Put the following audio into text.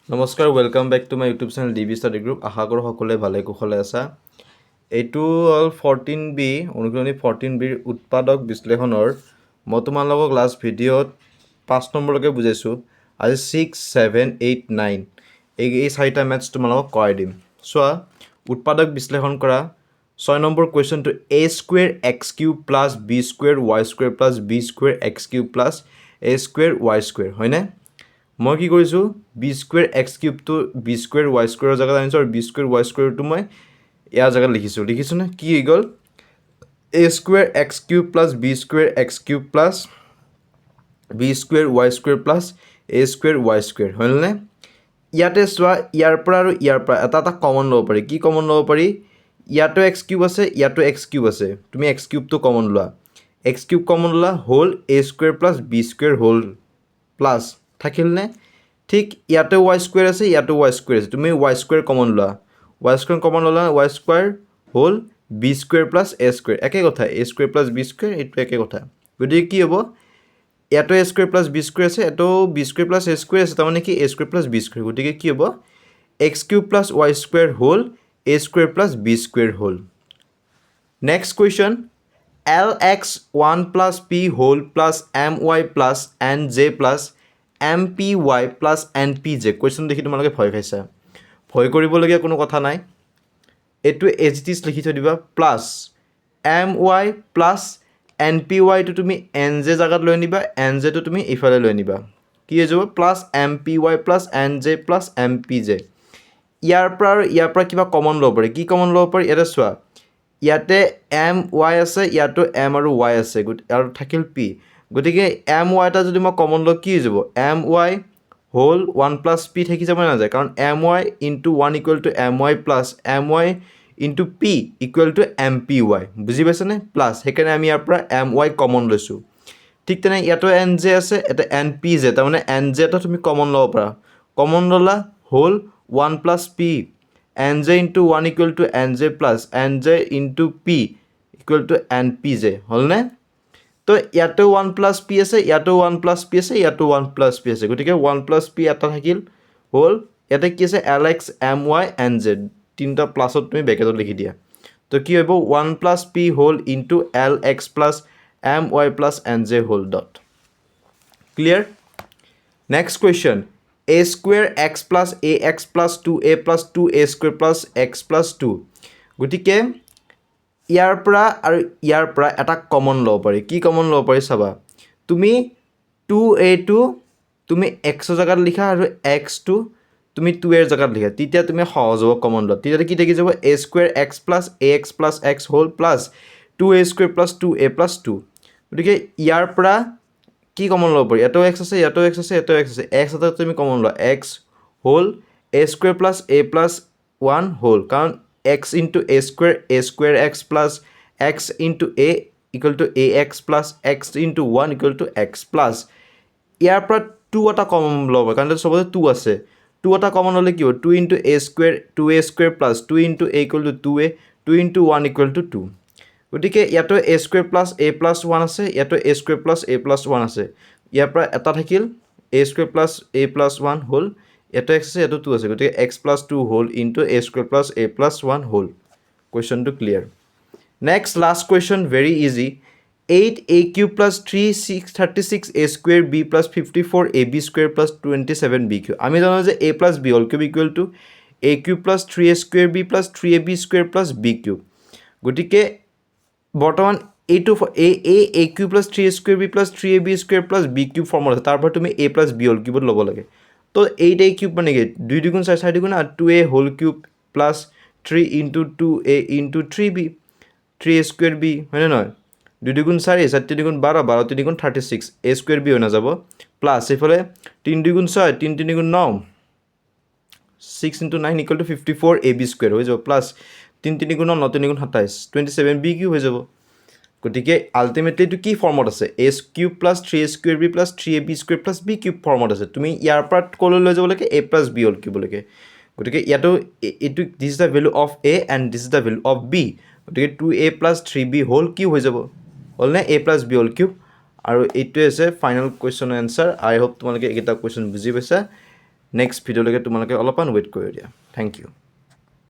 নমস্কাৰ welcome back to my YouTube channel DB study group আশা কৰোঁ সকলোৱে ভালে কুশলে আছা এইটো হ'ল 14B অনুক্ৰমণিক 14Bৰ উৎপাদক বিশ্লেষণৰ মই তোমালোকক লাষ্ট ভিডিঅ'ত 5 নম্বৰলৈকে বুজাইছোঁ আজি 6 7 8 9 এই চাৰিটা মেথছ তোমালোকক কৰাই দিম চোৱা উৎপাদক বিশ্লেষণ কৰা 6 নম্বৰ কুৱেশ্যনটো a square x cube plus b square y square plus b square x cube plus a square y square হয়নে মই কি কৰিছোঁ b স্কুৱেৰ x কিউবটো b স্কুৱেৰ y স্কুৱেৰৰ জাগাত আনিছোঁ আৰু b স্কুৱেৰ y স্কুৱেৰটো মই ইয়াৰ জাগাত লিখিছোঁ নে কি হৈ গ'ল a square x cube plus b square x cube plus b square y square plus a square y square হয়নে ইয়াতে চোৱা ইয়াৰ পৰা আৰু ইয়াৰ পৰা এটা কমন ল'ব পাৰি কি কমন ল'ব পাৰি ইয়াতো x কিউব আছে ইয়াতো x কিউব আছে তুমি x কিউবটো কমন লোৱা x কিউব কমন ল'লা whole a square plus b square whole plus থাকিল নে ঠিক ইয়াতে y স্কুৱেৰ আছে ইয়াতে y স্কুৱেৰ আছে তুমি y স্কুৱেৰ কমন লোৱা y স্কুৱেৰ কমন ল'লা y square whole b square plus a square একে কথা a square plus b square এইটো একে কথা গতিকে কি হ'ব ইয়াতে a square plus b square আছে এটো b square plus a square আছে তাৰমানে কি a square plus b square গতিকে কি হ'ব x cube plus y square whole a square plus b square whole next question lx1 plus p whole plus my plus nj plus mpy plus npj question দেখি তোমালোকে ভয় খাইছা ভয় কৰিবলগীয়া কোনো কথা নাই এইটো এজ ইট ইজ লিখি থৈ দিবা প্লাছ my প্লাছ npy টো তুমি nj জাগাত লৈ নিবা nj টো তুমি ইফালে লৈ নিবা কি হৈ যাব plus mpy plus nj plus mpj ইয়াৰ পৰা কিবা কমন ল'ব পাৰি কি কমন ল'ব পাৰি এটা চোৱা ইয়াতে my আছে ইয়াতো m আৰু y আছে আৰু থাকিল p গতিকে my টা যদি মই কমন লওঁ কি হৈ যাব my হোল 1 প্লাছ p থাকি যাব না যায় কাৰণ my into 1 equal to my plus my into p equal to mpy বুজি পাইছানে প্লাছ সেইকাৰণে আমি ইয়াৰ পৰা my কমন লৈছোঁ ঠিক তেনে ইয়াতো nj আছে এটা npj তাৰমানে nj টা তুমি কমন ল'ব পাৰা কমন ল'লা whole 1 plus p nj into 1 equal to nj plus nj into p equal to npj হলনে তো ইয়াতে 1 plus p আছে ইয়াতে 1 plus p আছে ইয়াতে 1 plus p আছে গতিকে 1 plus p এটা থাকিল হল ইয়াতে কি আছে lx my nz তিনটা প্লাসত তুমি ব্ৰেকেটত লিখি দিয়া তো কি হ'ব 1 plus p whole into lx plus my plus nj whole dot clear next question a square x plus ax plus 2a plus 2a square plus x plus 2 গতিকে ইয়াৰ পৰা এটা কমন ল'ব পাৰি কি কমন ল'ব পাৰি চাবা তুমি 2a টো তুমি x ৰ জাগাত লিখা আৰু x টো তুমি 2a ৰ জাগাত লিখা তেতিয়া তুমি সহজ হ'ব কমন লোৱা তেতিয়া কি থাকি যাব a square x plus ax plus x whole plus 2a square plus 2a plus 2 গতিকে ইয়াৰ পৰা কি কমন ল'ব পাৰি এটো x আছে এটো x আছে এটো x আছে x এটা তুমি কমন লোৱা x whole a square plus a plus 1 whole কাৰণ x into a square x plus x into a equal to ax plus x into 1 equal to x plus ইয়াৰ পৰা 2 এটা common ল'ব কাৰণ সবতে 2 আছে 2 এটা কমন হ'লে কি হ'ব 2 into a square 2a square plus 2 into a equal to 2a 2 into 1 equal to 2 গতিকে ইয়াতো a square plus a plus 1 আছে ইয়াতো a square plus a plus 1 আছে ইয়াৰ পৰা এটা থাকিল a square plus a plus 1 whole এটো x আছে এটো 2 আছে গতিকে x plus 2 whole into a square plus a plus 1 whole question to clear next last question very easy 8a cube plus 36a square b plus 54ab square plus 27b cube আমি জানো যে a plus b whole cube equal to a cube plus 3a square b plus 3ab square plus b cube গতিকে বৰ্তমান a2 a cube plus 3a square b plus 3ab square plus b cube ফৰ্মত আছে তাৰ পৰা তুমি a plus b whole cube ল'ব লাগে তো 8a cube মানে কি 2 দুগুণ 4 দুগুণ আৰু 2a whole cube plus 3 into 2a into 3b 3a square b হয়নে নহয় 2 দুগুণ 4 7 দুগুণ 12 12 3 দুগুণ 36 a square b হৈ না যাব প্লাস এফালে 3 দুগুণ 6 3 3 দুগুণ 9 6 into 9 equal to 54ab square হৈ যাব প্লাস 3 3 গুণ 9 3 গুণ 27 27b কিউব হৈ যাব গতিকে আলটিমেটলি টু কি ফৰ্মত আছে a cube plus 3a square b plus 3ab square plus b cube ফৰ্মত আছে তুমি ইয়াৰ পৰা কলৈ লৈ যাব লাগে a plus b whole cube লাগে গতিকে ইয়াটো এটো this is the value of a and this is the value of b গতিকে 2a plus 3b whole cube হৈ যাব হল না a plus b whole cube আৰু এইটো আছে final question answer I hope তোমালোকে এটা কোৱেশ্চন বুজি পাইছা নেক্সট ভিডিঅ'লৈকে তোমালোকে অলপমান ৱেইট কৰি দিয়া। Thank U.